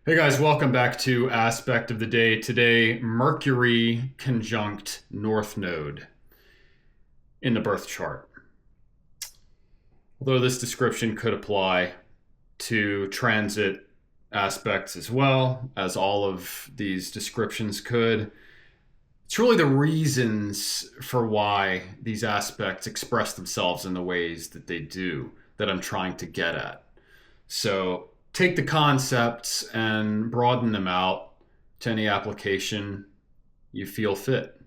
Hey guys, welcome back to Aspect of the Day. Today, Mercury conjunct North Node in the birth chart. Although this description could apply to transit aspects as well, as all of these descriptions could, it's really the reasons for why these aspects express themselves in the ways that they do that I'm trying to get at. So take the concepts and broaden them out to any application you feel fit.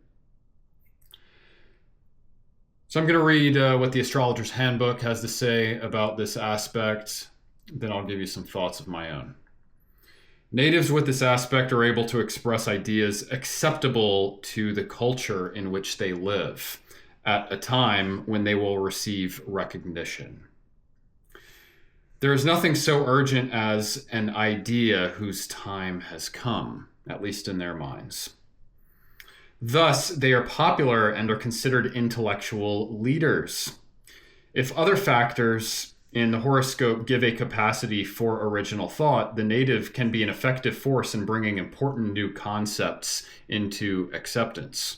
So I'm going to read what the Astrologer's Handbook has to say about this aspect. Then I'll give you some thoughts of my own. Natives with this aspect are able to express ideas acceptable to the culture in which they live at a time when they will receive recognition. There is nothing so urgent as an idea whose time has come, at least in their minds. Thus, they are popular and are considered intellectual leaders. If other factors in the horoscope give a capacity for original thought, the native can be an effective force in bringing important new concepts into acceptance.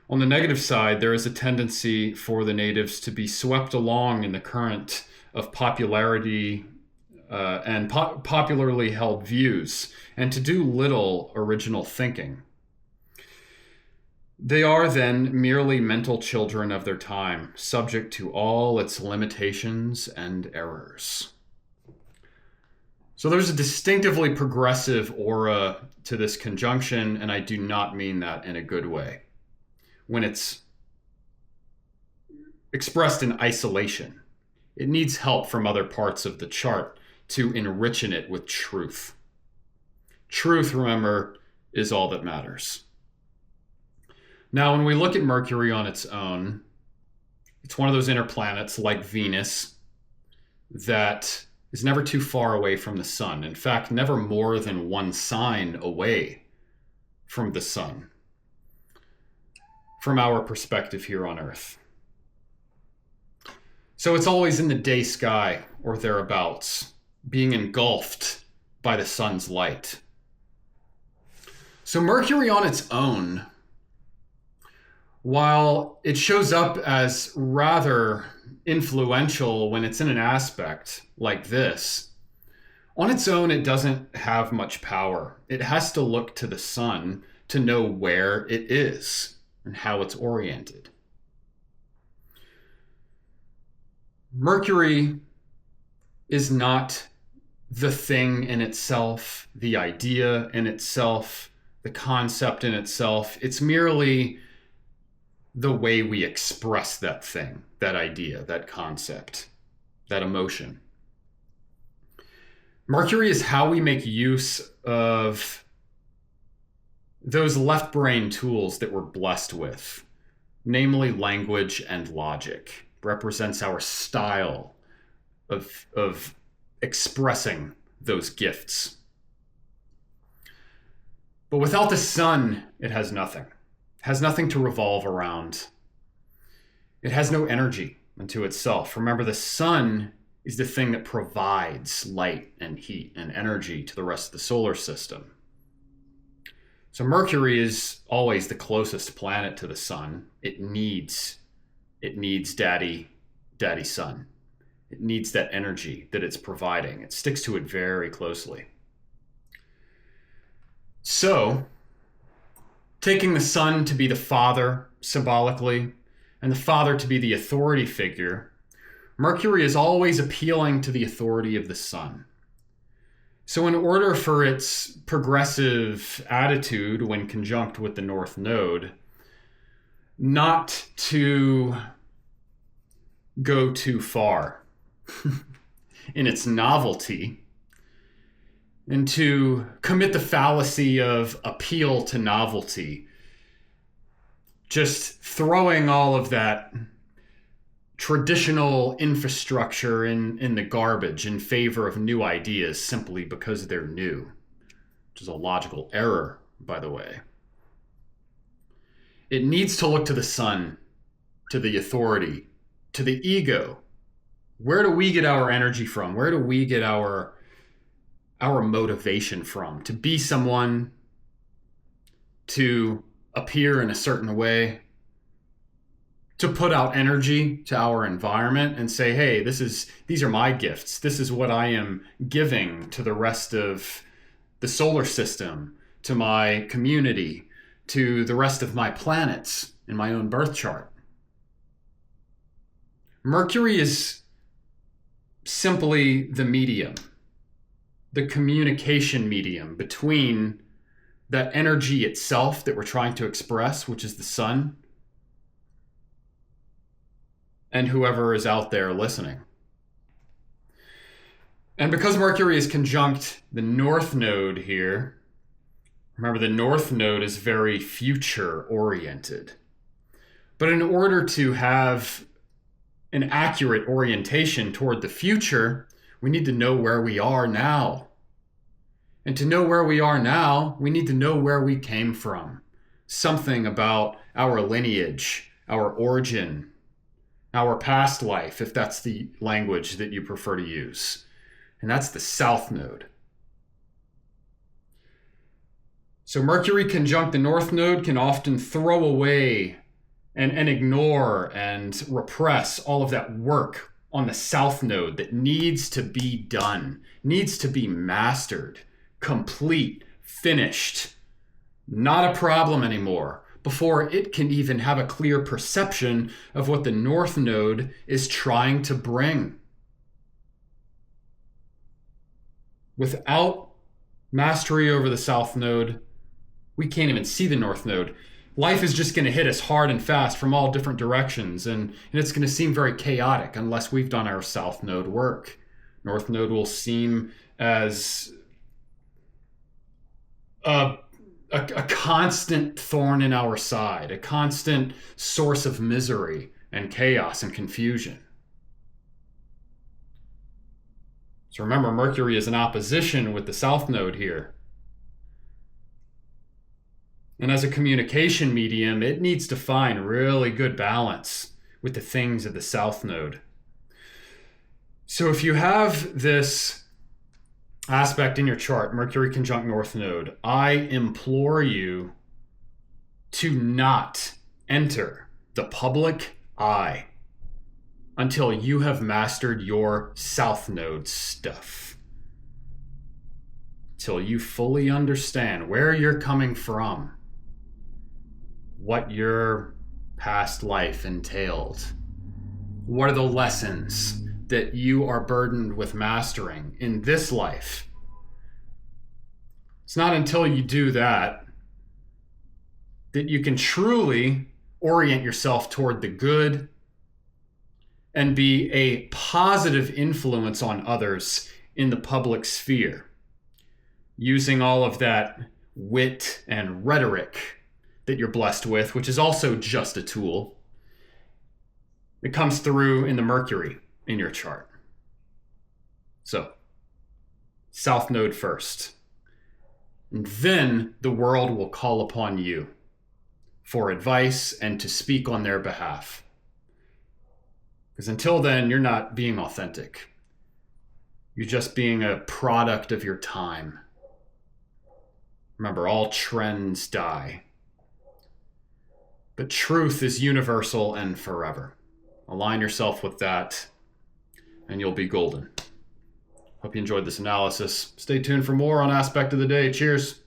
On the negative side, there is a tendency for the natives to be swept along in the current of popularity and popularly held views, and to do little original thinking. They are then merely mental children of their time, subject to all its limitations and errors. So there's a distinctively progressive aura to this conjunction, and I do not mean that in a good way. When it's expressed in isolation, it needs help from other parts of the chart to enrich it with truth. Truth, remember, is all that matters. Now, when we look at Mercury on its own, it's one of those inner planets like Venus that is never too far away from the sun. In fact, never more than one sign away from the sun, from our perspective here on Earth. So it's always in the day sky or thereabouts, being engulfed by the sun's light. So Mercury on its own, while it shows up as rather influential when it's in an aspect like this, on its own it doesn't have much power. It has to look to the sun to know where it is and how it's oriented. Mercury is not the thing in itself, the idea in itself, the concept in itself. It's merely the way we express that thing, that idea, that concept, that emotion. Mercury is how we make use of those left brain tools that we're blessed with, namely language and logic. Represents our style of expressing those gifts. But without the sun, it has nothing. It has nothing to revolve around. It has no energy unto itself. Remember, the sun is the thing that provides light and heat and energy to the rest of the solar system. So Mercury is always the closest planet to the sun. It needs daddy sun. It needs that energy that it's providing. It sticks to it very closely. So, taking the sun to be the father symbolically, and the father to be the authority figure, Mercury is always appealing to the authority of the sun. So in order for its progressive attitude when conjunct with the North Node, not to go too far in its novelty and to commit the fallacy of appeal to novelty, just throwing all of that traditional infrastructure in the garbage in favor of new ideas simply because they're new, which is a logical error, by the way. It needs to look to the sun, to the authority, to the ego. Where do we get our energy from? Where do we get our our motivation from? To be someone, to appear in a certain way, to put out energy to our environment and say, hey, these are my gifts. This is what I am giving to the rest of the solar system, to my community, to the rest of my planets in my own birth chart. Mercury is simply the medium, the communication medium between that energy itself that we're trying to express, which is the sun, and whoever is out there listening. And because Mercury is conjunct the North Node here, remember the North Node is very future oriented. But in order to have an accurate orientation toward the future, we need to know where we are now. And to know where we are now, we need to know where we came from. Something about our lineage, our origin, our past life, if that's the language that you prefer to use. And that's the South Node. So Mercury conjunct the North Node can often throw away and ignore and repress all of that work on the South Node that needs to be done, needs to be mastered, complete, finished, not a problem anymore, before it can even have a clear perception of what the North Node is trying to bring. Without mastery over the South Node, we can't even see the North Node. Life is just going to hit us hard and fast from all different directions, and it's going to seem very chaotic unless we've done our South Node work. North Node will seem as a constant thorn in our side, a constant source of misery and chaos and confusion. So remember, Mercury is in opposition with the South Node here. And as a communication medium, it needs to find really good balance with the things of the South Node. So if you have this aspect in your chart, Mercury conjunct North Node, I implore you to not enter the public eye until you have mastered your South Node stuff. Till you fully understand where you're coming from, what your past life entailed, what are the lessons that you are burdened with mastering in this life. It's not until you do that that you can truly orient yourself toward the good and be a positive influence on others in the public sphere, using all of that wit and rhetoric that you're blessed with, which is also just a tool. It comes through in the Mercury in your chart. So, South Node first. And then the world will call upon you for advice and to speak on their behalf. Because until then, you're not being authentic. You're just being a product of your time. Remember, all trends die. But truth is universal and forever. Align yourself with that, and you'll be golden. Hope you enjoyed this analysis. Stay tuned for more on Aspect of the Day. Cheers.